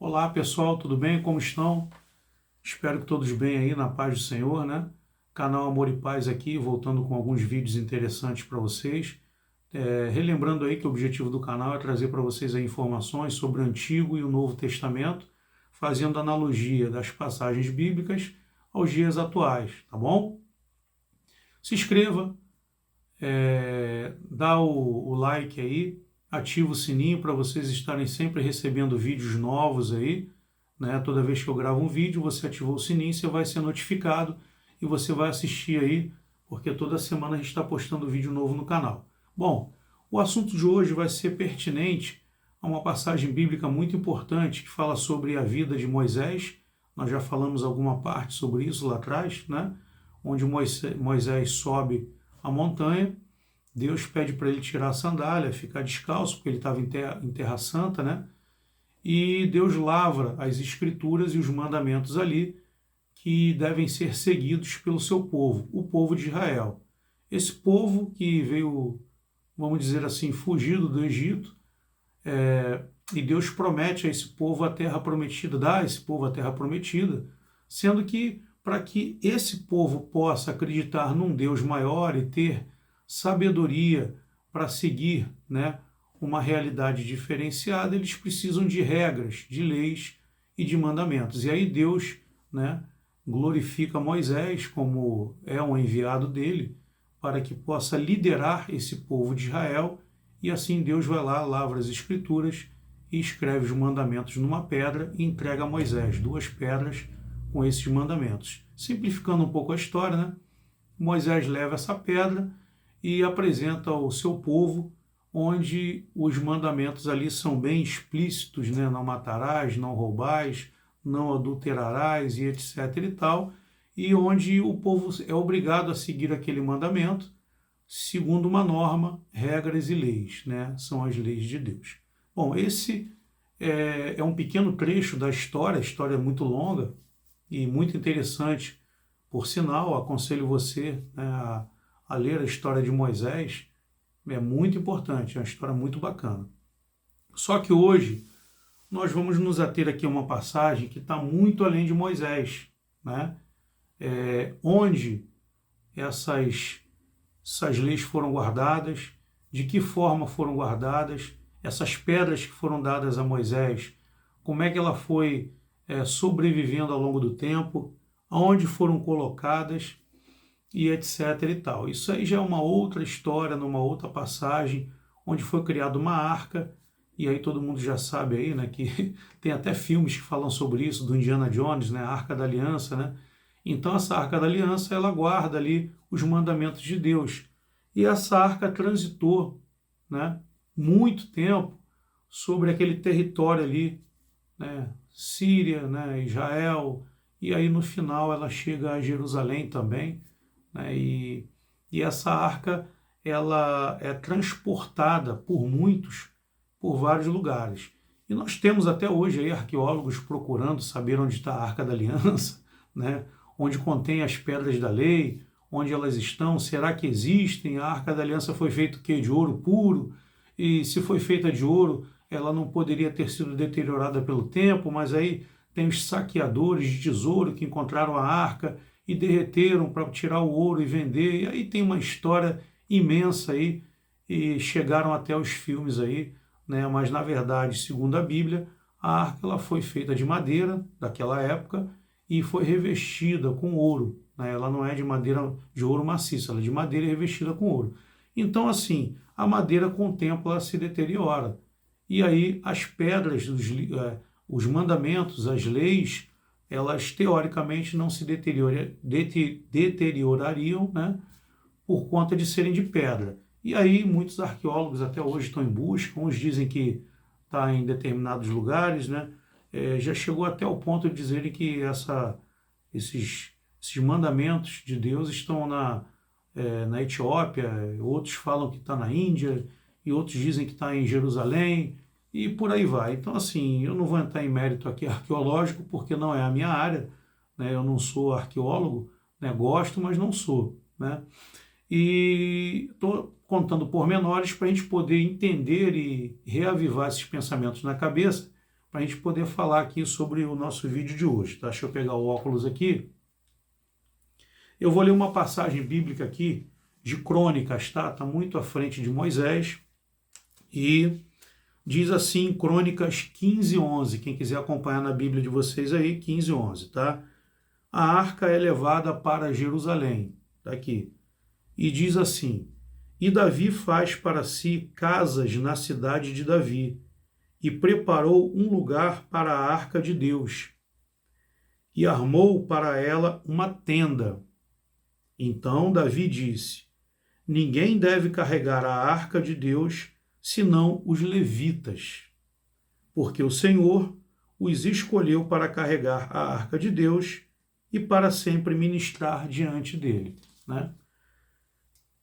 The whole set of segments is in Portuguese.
Olá pessoal, tudo bem? Como estão? Espero que todos bem aí, na paz do Senhor, né? Canal Amor e Paz aqui, voltando com alguns vídeos interessantes para vocês. Relembrando aí que o objetivo do canal é trazer para vocês aí informações sobre o Antigo e o Novo Testamento, fazendo analogia das passagens bíblicas aos dias atuais, tá bom? Se inscreva, dá o like aí, ativa o sininho para vocês estarem sempre recebendo vídeos novos aí, né? Toda vez que eu gravo um vídeo, você ativou o sininho, você vai ser notificado e você vai assistir aí, porque toda semana a gente está postando vídeo novo no canal. Bom, o assunto de hoje vai ser pertinente a uma passagem bíblica muito importante que fala sobre a vida de Moisés. Nós já falamos alguma parte sobre isso lá atrás, né? Onde Moisés sobe a montanha, Deus pede para ele tirar a sandália, ficar descalço, porque ele estava em terra santa, né? E Deus lavra as escrituras e os mandamentos ali que devem ser seguidos pelo seu povo, o povo de Israel. Esse povo que veio, vamos dizer assim, fugido do Egito, e Deus promete a esse povo a terra prometida, dá a esse povo a terra prometida, sendo que para que esse povo possa acreditar num Deus maior e ter sabedoria para seguir, né, uma realidade diferenciada, eles precisam de regras, de leis e de mandamentos. E aí Deus, né, glorifica Moisés como é um enviado dele para que possa liderar esse povo de Israel, e assim Deus vai lá, lavra as escrituras e escreve os mandamentos numa pedra e entrega a Moisés 2 pedras com esses mandamentos. Simplificando um pouco a história, né? Moisés leva essa pedra e apresenta ao seu povo, onde os mandamentos ali são bem explícitos, né? Não matarás, não roubais, não adulterarás e etc e tal, e onde o povo é obrigado a seguir aquele mandamento segundo uma norma, regras e leis, né? São as leis de Deus. Bom, esse é um pequeno trecho da história, a história é muito longa e muito interessante, por sinal, aconselho você, né, a ler a história de Moisés, é muito importante, é uma história muito bacana. Só que hoje nós vamos nos ater aqui a uma passagem que está muito além de Moisés, né? Onde essas leis foram guardadas, de que forma foram guardadas, essas pedras que foram dadas a Moisés, como é que ela foi sobrevivendo ao longo do tempo, aonde foram colocadas e etc e tal. Isso aí já é uma outra história, numa outra passagem, onde foi criada uma arca, e aí todo mundo já sabe aí, né, que tem até filmes que falam sobre isso, do Indiana Jones, né, a Arca da Aliança, né? Então essa Arca da Aliança, ela guarda ali os mandamentos de Deus. E essa arca transitou, né, muito tempo sobre aquele território ali, né, Síria, né, Israel, e aí no final ela chega a Jerusalém também, né, e essa arca ela é transportada por muitos por vários lugares. E nós temos até hoje aí arqueólogos procurando saber onde está a Arca da Aliança, né, onde contém as pedras da lei, onde elas estão, será que existem? A Arca da Aliança foi feita o quê? De ouro puro? E se foi feita de ouro, ela não poderia ter sido deteriorada pelo tempo, mas aí tem os saqueadores de tesouro que encontraram a arca e derreteram para tirar o ouro e vender, e aí tem uma história imensa aí, e chegaram até os filmes aí, né? Mas na verdade, segundo a Bíblia, a arca ela foi feita de madeira daquela época e foi revestida com ouro, né? Ela não é de madeira de ouro maciço, ela é de madeira revestida com ouro. Então assim, a madeira com o tempo ela se deteriora. E aí as pedras, os mandamentos, as leis, elas teoricamente não se deteriorariam, né, por conta de serem de pedra. E aí muitos arqueólogos até hoje estão em busca, uns dizem que está em determinados lugares, né, já chegou até o ponto de dizerem que esses mandamentos de Deus estão na Etiópia, outros falam que está na Índia, e outros dizem que está em Jerusalém, e por aí vai. Então, assim, eu não vou entrar em mérito aqui arqueológico, porque não é a minha área, né? Eu não sou arqueólogo, né? Gosto, mas não sou, né? E estou contando pormenores para a gente poder entender e reavivar esses pensamentos na cabeça, para a gente poder falar aqui sobre o nosso vídeo de hoje. Tá? Deixa eu pegar o óculos aqui. Eu vou ler uma passagem bíblica aqui de Crônicas, tá? Está muito à frente de Moisés. E diz assim, Crônicas 15:11. Quem quiser acompanhar na Bíblia de vocês aí, 15:11, tá? A arca é levada para Jerusalém. Tá aqui. E diz assim, e Davi faz para si casas na cidade de Davi, e preparou um lugar para a arca de Deus, e armou para ela uma tenda. Então Davi disse, ninguém deve carregar a arca de Deus, senão os levitas, porque o Senhor os escolheu para carregar a arca de Deus e para sempre ministrar diante dele. Né?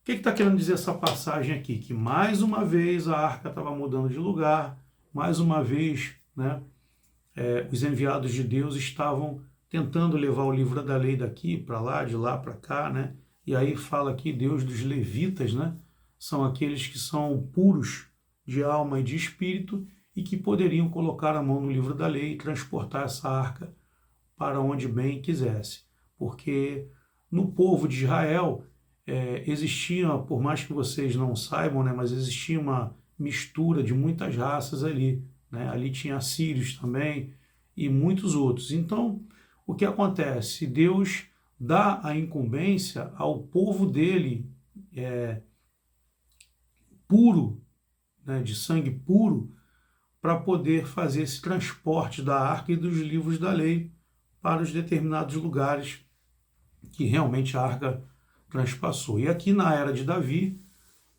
O que está querendo dizer essa passagem aqui? Que mais uma vez a arca estava mudando de lugar, mais uma vez, né, os enviados de Deus estavam tentando levar o livro da lei daqui para lá, de lá para cá, né? E aí fala aqui Deus dos levitas, né? São aqueles que são puros de alma e de espírito e que poderiam colocar a mão no livro da lei e transportar essa arca para onde bem quisesse. Porque no povo de Israel existia, por mais que vocês não saibam, né, mas existia uma mistura de muitas raças ali. Né? Ali tinha assírios também e muitos outros. Então, o que acontece? Deus dá a incumbência ao povo dele puro, né, de sangue puro, para poder fazer esse transporte da arca e dos livros da lei para os determinados lugares que realmente a arca transpassou. E aqui na era de Davi,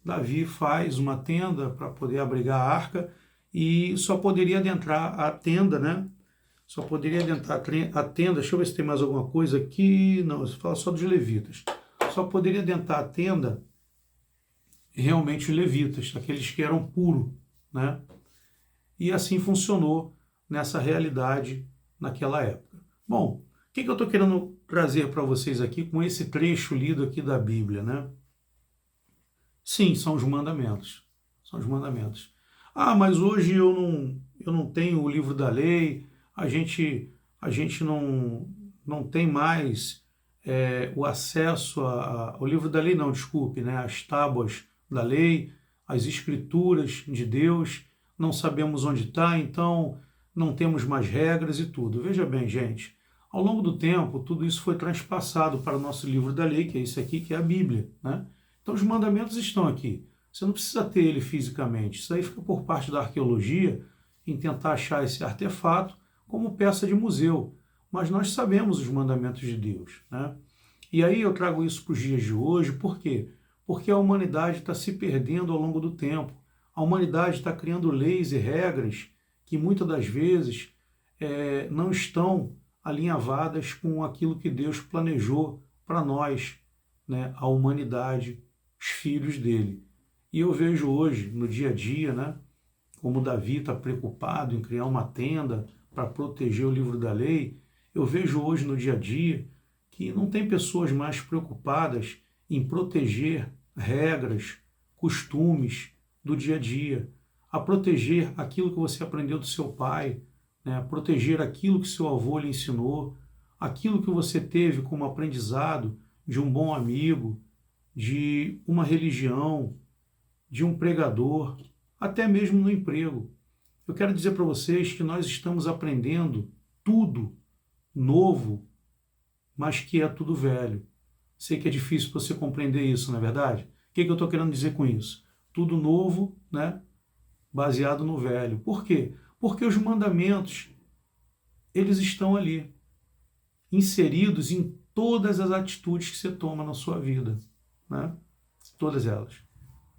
Davi faz uma tenda para poder abrigar a arca e só poderia adentrar a tenda, né? Só poderia adentrar a tenda, deixa eu ver se tem mais alguma coisa aqui, não, você fala só dos levitas. Só poderia adentrar a tenda realmente os levitas, aqueles que eram puros, né? E assim funcionou nessa realidade naquela época. Bom, o que eu estou querendo trazer para vocês aqui com esse trecho lido aqui da Bíblia, né? Sim, são os mandamentos. São os mandamentos. Ah, mas hoje eu não tenho o livro da lei, a gente não tem mais o acesso ao livro da lei, não, desculpe, né? As tábuas da lei, as escrituras de Deus, não sabemos onde está, então não temos mais regras e tudo. Veja bem, gente, ao longo do tempo, tudo isso foi transpassado para o nosso livro da lei, que é esse aqui, que é a Bíblia, né? Então os mandamentos estão aqui. Você não precisa ter ele fisicamente. Isso aí fica por parte da arqueologia, em tentar achar esse artefato como peça de museu. Mas nós sabemos os mandamentos de Deus, né? E aí eu trago isso para os dias de hoje, por quê? Porque a humanidade está se perdendo ao longo do tempo. A humanidade está criando leis e regras que muitas das vezes não estão alinhavadas com aquilo que Deus planejou para nós, né? A humanidade, os filhos dele. E eu vejo hoje, no dia a dia, né, como Davi está preocupado em criar uma tenda para proteger o livro da lei, eu vejo hoje no dia a dia que não tem pessoas mais preocupadas em proteger regras, costumes do dia a dia, a proteger aquilo que você aprendeu do seu pai, né, a proteger aquilo que seu avô lhe ensinou, aquilo que você teve como aprendizado de um bom amigo, de uma religião, de um pregador, até mesmo no emprego. Eu quero dizer para vocês que nós estamos aprendendo tudo novo, mas que é tudo velho. Sei que é difícil você compreender isso, não é verdade? O que eu estou querendo dizer com isso? Tudo novo, né, baseado no velho. Por quê? Porque os mandamentos, eles estão ali, inseridos em todas as atitudes que você toma na sua vida, né? Todas elas.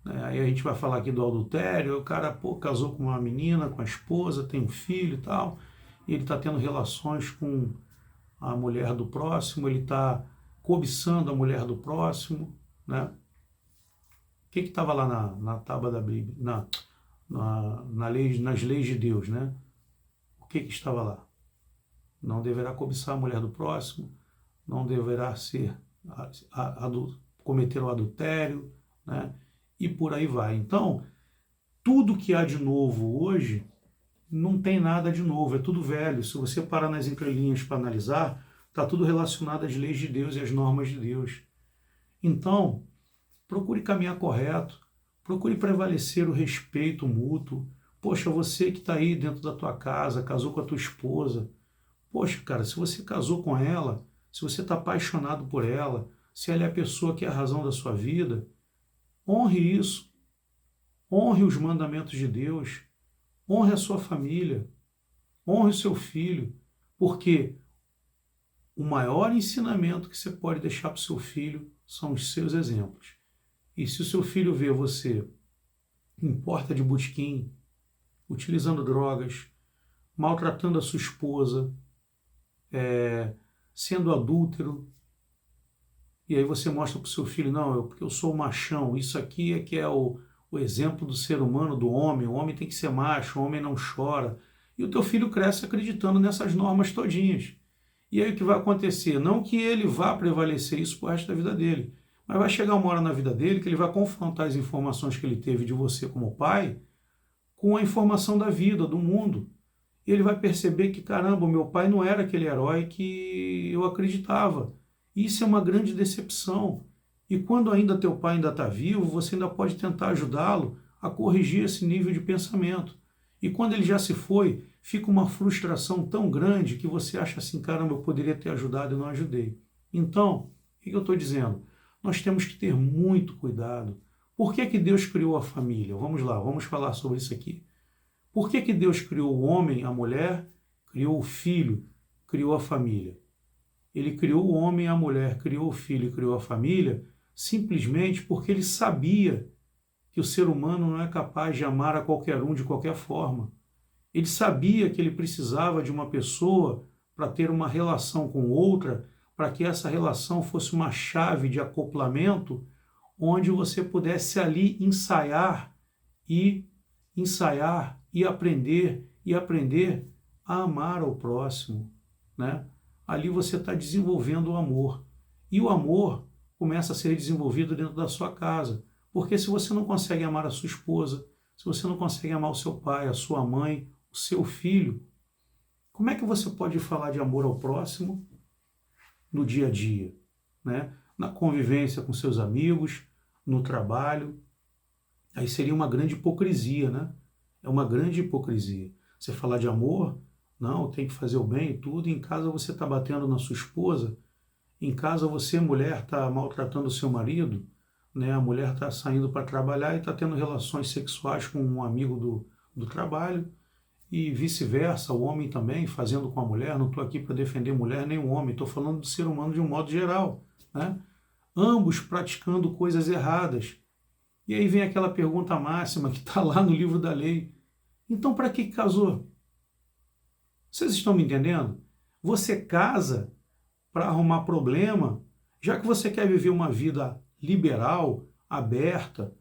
Aí a gente vai falar aqui do adultério, o cara casou com uma menina, com a esposa, tem um filho e tal, e ele está tendo relações com a mulher do próximo, ele está cobiçando a mulher do próximo, né? O que estava lá na tábua da Bíblia, nas leis de Deus, né? O que estava lá? Não deverá cobiçar a mulher do próximo, não deverá cometer o adultério, né? E por aí vai. Então, tudo que há de novo hoje não tem nada de novo, é tudo velho. Se você parar nas entrelinhas para analisar, está tudo relacionado às leis de Deus e às normas de Deus. Então, procure caminhar correto, procure prevalecer o respeito mútuo. Poxa, você que está aí dentro da tua casa, casou com a tua esposa, poxa, cara, se você casou com ela, se você está apaixonado por ela, se ela é a pessoa que é a razão da sua vida, honre isso, honre os mandamentos de Deus, honre a sua família, honre o seu filho, porque o maior ensinamento que você pode deixar para o seu filho são os seus exemplos. E se o seu filho vê você em porta de botequim, utilizando drogas, maltratando a sua esposa, sendo adúltero, e aí você mostra para o seu filho, não, porque eu sou machão, isso aqui é que é o exemplo do ser humano, do homem, o homem tem que ser macho, o homem não chora. E o teu filho cresce acreditando nessas normas todinhas. E aí o que vai acontecer? Não que ele vá prevalecer isso pro resto da vida dele, mas vai chegar uma hora na vida dele que ele vai confrontar as informações que ele teve de você como pai com a informação da vida, do mundo. E ele vai perceber que, caramba, o meu pai não era aquele herói que eu acreditava. Isso é uma grande decepção. E quando ainda teu pai ainda está vivo, você ainda pode tentar ajudá-lo a corrigir esse nível de pensamento. E quando ele já se foi, fica uma frustração tão grande que você acha assim, caramba, eu poderia ter ajudado e não ajudei. Então, o que eu estou dizendo? Nós temos que ter muito cuidado. Por que que Deus criou a família? Vamos lá, vamos falar sobre isso aqui. Por que que Deus criou o homem, a mulher, criou o filho, criou a família? Ele criou o homem, a mulher, criou o filho e criou a família simplesmente porque ele sabia que o ser humano não é capaz de amar a qualquer um de qualquer forma. Ele sabia que ele precisava de uma pessoa para ter uma relação com outra, para que essa relação fosse uma chave de acoplamento, onde você pudesse ali ensaiar e aprender a amar ao próximo, né? Ali você está desenvolvendo o amor. E o amor começa a ser desenvolvido dentro da sua casa. Porque se você não consegue amar a sua esposa, se você não consegue amar o seu pai, a sua mãe, o seu filho, como é que você pode falar de amor ao próximo no dia a dia, né? Na convivência com seus amigos, no trabalho? Aí seria uma grande hipocrisia, né? É uma grande hipocrisia. Você falar de amor, não, tem que fazer o bem e tudo, e em casa você está batendo na sua esposa, em casa você, mulher, está maltratando o seu marido, né? A mulher está saindo para trabalhar e está tendo relações sexuais com um amigo do trabalho, e vice-versa, o homem também fazendo com a mulher. Não estou aqui para defender mulher nem o homem, estou falando do ser humano de um modo geral, né? Ambos praticando coisas erradas. E aí vem aquela pergunta máxima que está lá no livro da lei. Então, para que casou? Vocês estão me entendendo? Você casa para arrumar problema, já que você quer viver uma vida liberal, aberta,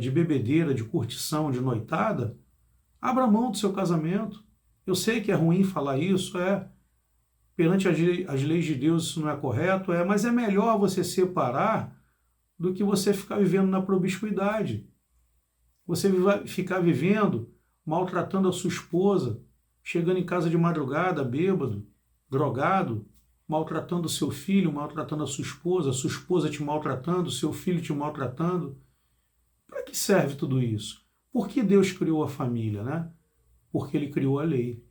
de bebedeira, de curtição, de noitada, abra mão do seu casamento. Eu sei que é ruim falar isso, perante as leis de Deus isso não é correto, mas é melhor você separar do que você ficar vivendo na promiscuidade. Você vai ficar vivendo, maltratando a sua esposa, chegando em casa de madrugada, bêbado, drogado, maltratando o seu filho, maltratando a sua esposa te maltratando, seu filho te maltratando. Para que serve tudo isso? Por que Deus criou a família, né? Porque ele criou a lei.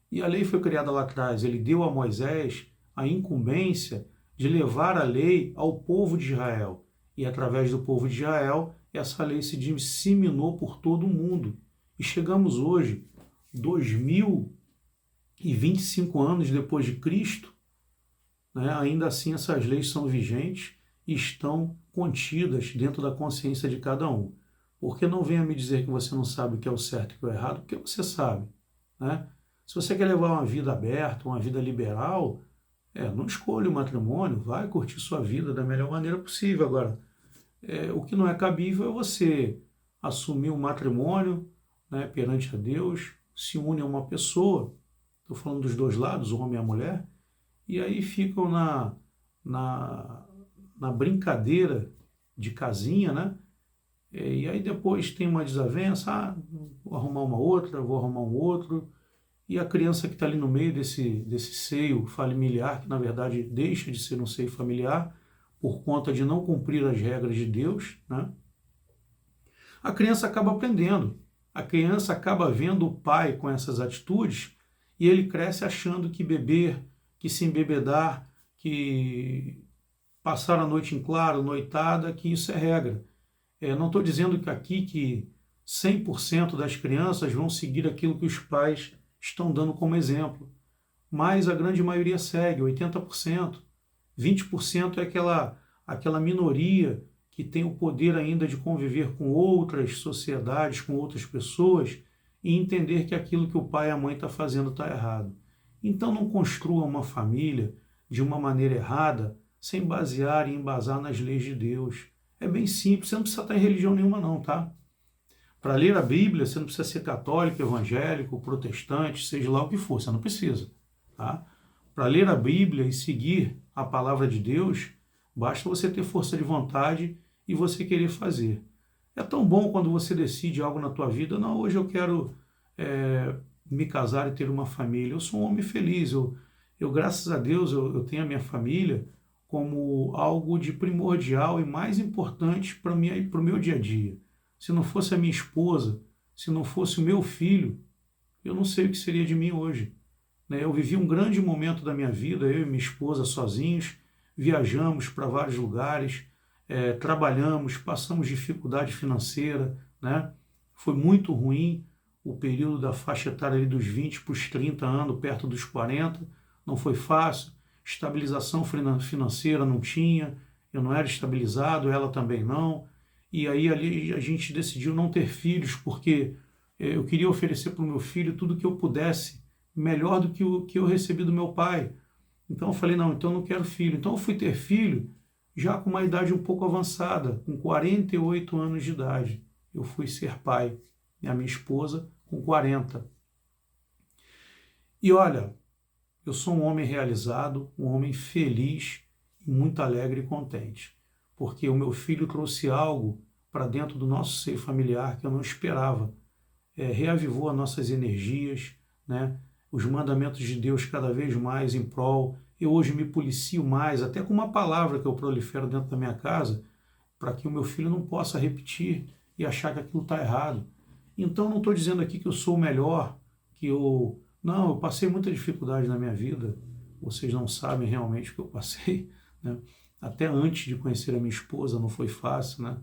E a lei foi criada lá atrás. Ele deu a Moisés a incumbência de levar a lei ao povo de Israel. E através do povo de Israel, essa lei se disseminou por todo o mundo. E chegamos hoje, 2025 anos depois de Cristo, né? Ainda assim essas leis são vigentes e estão contidas dentro da consciência de cada um. Porque não venha me dizer que você não sabe o que é o certo e o que é o errado, porque você sabe, né? Se você quer levar uma vida aberta, uma vida liberal, não escolha o matrimônio, vai curtir sua vida da melhor maneira possível. Agora, o que não é cabível é você assumir um matrimônio, né, perante a Deus, se une a uma pessoa, estou falando dos dois lados, o homem e a mulher, e aí ficam na brincadeira de casinha, né? E aí depois tem uma desavença, vou arrumar uma outra, vou arrumar um outro, e a criança que está ali no meio desse seio familiar, que na verdade deixa de ser um seio familiar, por conta de não cumprir as regras de Deus, né? A criança acaba aprendendo, a criança acaba vendo o pai com essas atitudes, e ele cresce achando que beber, que se embebedar, que passar a noite em claro, noitada, que isso é regra. Não estou dizendo que aqui que 100% das crianças vão seguir aquilo que os pais estão dando como exemplo, mas a grande maioria segue, 80%. 20% é aquela minoria que tem o poder ainda de conviver com outras sociedades, com outras pessoas e entender que aquilo que o pai e a mãe estão fazendo está errado. Então não construa uma família de uma maneira errada sem basear e embasar nas leis de Deus. É bem simples, você não precisa estar em religião nenhuma não, tá? Para ler a Bíblia, você não precisa ser católico, evangélico, protestante, seja lá o que for, você não precisa, tá? Para ler a Bíblia e seguir a palavra de Deus, basta você ter força de vontade e você querer fazer. É tão bom quando você decide algo na tua vida, não, hoje eu quero me casar e ter uma família. Eu sou um homem feliz, eu graças a Deus, eu tenho a minha família como algo de primordial e mais importante para o meu dia a dia. Se não fosse a minha esposa, se não fosse o meu filho, eu não sei o que seria de mim hoje. Eu vivi um grande momento da minha vida, eu e minha esposa sozinhos, viajamos para vários lugares, trabalhamos, passamos dificuldade financeira, né? Foi muito ruim o período da faixa etária ali dos 20 para os 30 anos, perto dos 40, não foi fácil, estabilização financeira não tinha, eu não era estabilizado, ela também não, e aí ali a gente decidiu não ter filhos, porque eu queria oferecer para o meu filho tudo que eu pudesse, melhor do que o que eu recebi do meu pai. Então eu falei, não, então eu não quero filho. Então eu fui ter filho já com uma idade um pouco avançada, com 48 anos de idade. Eu fui ser pai, e a minha esposa com 40. E olha, eu sou um homem realizado, um homem feliz, muito alegre e contente, porque o meu filho trouxe algo para dentro do nosso seio familiar que eu não esperava. Reavivou as nossas energias, né? Os mandamentos de Deus cada vez mais em prol. Eu hoje me policio mais, até com uma palavra que eu prolifero dentro da minha casa, para que o meu filho não possa repetir e achar que aquilo está errado. Então não estou dizendo aqui que eu sou o melhor, que eu... Não, eu passei muita dificuldade na minha vida, vocês não sabem realmente o que eu passei, né? Até antes de conhecer a minha esposa não foi fácil, né?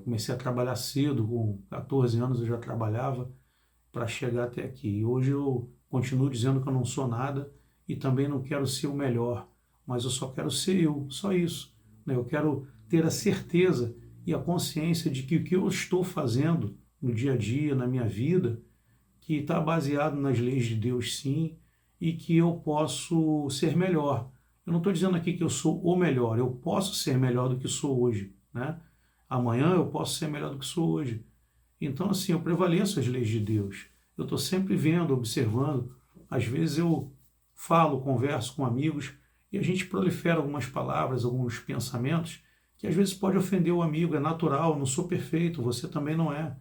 Comecei a trabalhar cedo, com 14 anos eu já trabalhava para chegar até aqui. E hoje eu continuo dizendo que eu não sou nada e também não quero ser o melhor, mas eu só quero ser eu, só isso, né? Eu quero ter a certeza e a consciência de que o que eu estou fazendo no dia a dia, na minha vida, que está baseado nas leis de Deus sim, e que eu posso ser melhor. Eu não estou dizendo aqui que eu sou o melhor, eu posso ser melhor do que sou hoje, né? Amanhã eu posso ser melhor do que sou hoje. Então, assim, eu prevaleço as leis de Deus. Eu estou sempre vendo, observando. Às vezes eu falo, converso com amigos e a gente prolifera algumas palavras, alguns pensamentos que às vezes pode ofender o amigo. É natural, eu não sou perfeito, você também não é.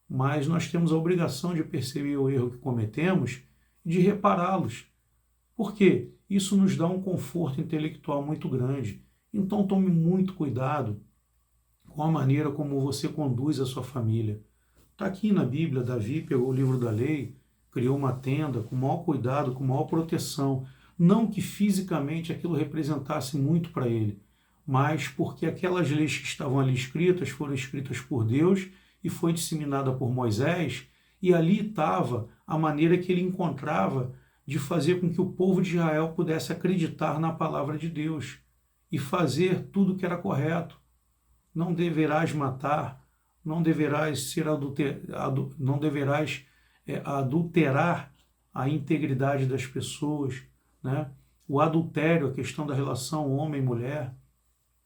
Mas nós temos a obrigação de perceber o erro que cometemos e de repará-los. Por quê? Isso nos dá um conforto intelectual muito grande. Então tome muito cuidado com a maneira como você conduz a sua família. Está aqui na Bíblia, Davi pegou o livro da lei, criou uma tenda com o maior cuidado, com maior proteção. Não que fisicamente aquilo representasse muito para ele, mas porque aquelas leis que estavam ali escritas foram escritas por Deus e foi disseminada por Moisés, e ali estava a maneira que ele encontrava de fazer com que o povo de Israel pudesse acreditar na palavra de Deus e fazer tudo o que era correto. Não deverás matar, não deverás adulterar a integridade das pessoas, né? O adultério, a questão da relação homem-mulher,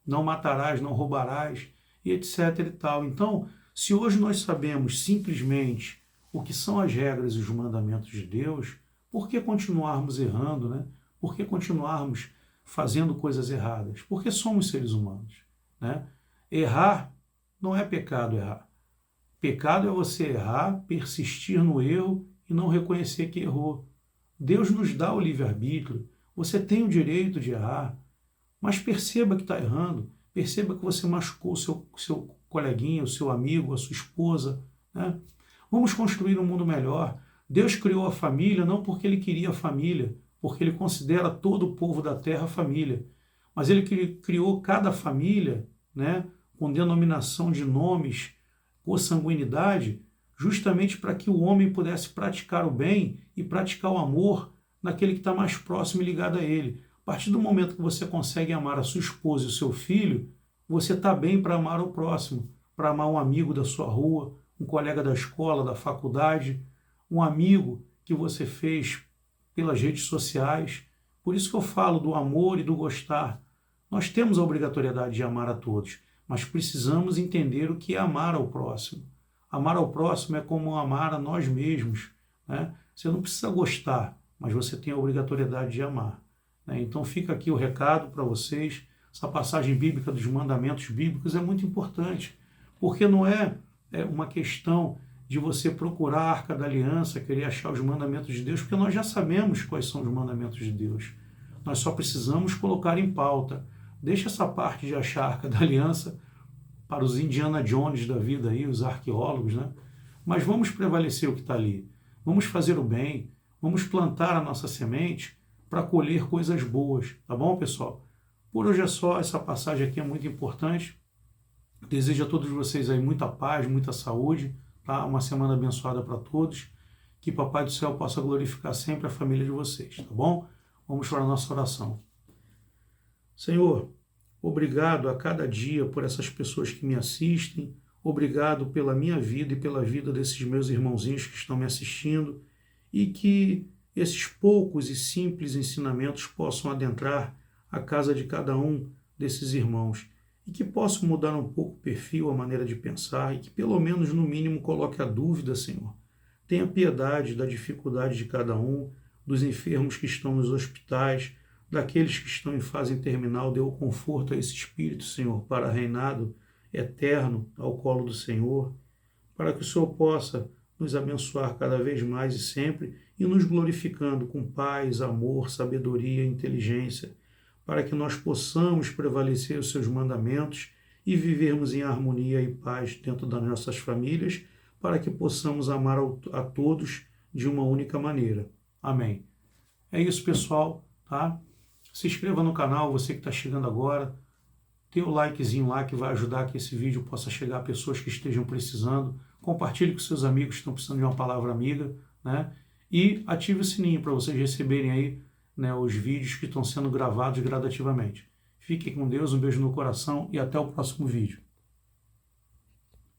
não matarás, não roubarás, e etc. e tal. Então, se hoje nós sabemos simplesmente o que são as regras e os mandamentos de Deus, por que continuarmos errando, né? Por que continuarmos fazendo coisas erradas? Porque somos seres humanos, né? Errar Não é pecado errar. Pecado é você errar, persistir no erro e não reconhecer que errou. Deus nos dá o livre-arbítrio. Você tem o direito de errar, mas perceba que está errando. Perceba que você machucou o seu coleguinha, o seu amigo, a sua esposa, né? Vamos construir um mundo melhor. Deus criou a família não porque Ele queria a família, porque Ele considera todo o povo da terra família. Mas Ele criou cada família, né, com denominação de nomes, consanguinidade, justamente para que o homem pudesse praticar o bem e praticar o amor naquele que está mais próximo e ligado a ele. A partir do momento que você consegue amar a sua esposa e o seu filho, você está bem para amar o próximo, para amar um amigo da sua rua, um colega da escola, da faculdade, um amigo que você fez pelas redes sociais. Por isso que eu falo do amor e do gostar. Nós temos a obrigatoriedade de amar a todos, mas precisamos entender o que é amar ao próximo. Amar ao próximo é como amar a nós mesmos, né? Você não precisa gostar, mas você tem a obrigatoriedade de amar, né? Então fica aqui o recado para vocês. Essa passagem bíblica dos mandamentos bíblicos é muito importante, porque não é uma questão de você procurar a Arca da Aliança, querer achar os mandamentos de Deus, porque nós já sabemos quais são os mandamentos de Deus. Nós só precisamos colocar em pauta. Deixa essa parte de achar a Arca da Aliança para os Indiana Jones da vida aí, os arqueólogos, né? Mas vamos prevalecer o que está ali. Vamos fazer o bem, vamos plantar a nossa semente para colher coisas boas, tá bom, pessoal? Por hoje é só, essa passagem aqui é muito importante. Desejo a todos vocês aí muita paz, muita saúde, tá? Uma semana abençoada para todos. Que Papai do Céu possa glorificar sempre a família de vocês, tá bom? Vamos para a nossa oração. Senhor, obrigado a cada dia por essas pessoas que me assistem. Obrigado pela minha vida e pela vida desses meus irmãozinhos que estão me assistindo. E que esses poucos e simples ensinamentos possam adentrar a casa de cada um desses irmãos. E que possam mudar um pouco o perfil, a maneira de pensar. E que pelo menos no mínimo coloque a dúvida, Senhor. Tenha piedade da dificuldade de cada um, dos enfermos que estão nos hospitais, daqueles que estão em fase terminal, dê o conforto a esse espírito, Senhor, para reinado eterno ao colo do Senhor, para que o Senhor possa nos abençoar cada vez mais e sempre e nos glorificando com paz, amor, sabedoria e inteligência, para que nós possamos prevalecer os seus mandamentos e vivermos em harmonia e paz dentro das nossas famílias, para que possamos amar a todos de uma única maneira. Amém. É isso, pessoal, tá? Se inscreva no canal, você que está chegando agora. Dê o likezinho lá que vai ajudar que esse vídeo possa chegar a pessoas que estejam precisando. Compartilhe com seus amigos que estão precisando de uma palavra amiga, né? E ative o sininho para vocês receberem aí, né, os vídeos que estão sendo gravados gradativamente. Fiquem com Deus, um beijo no coração e até o próximo vídeo.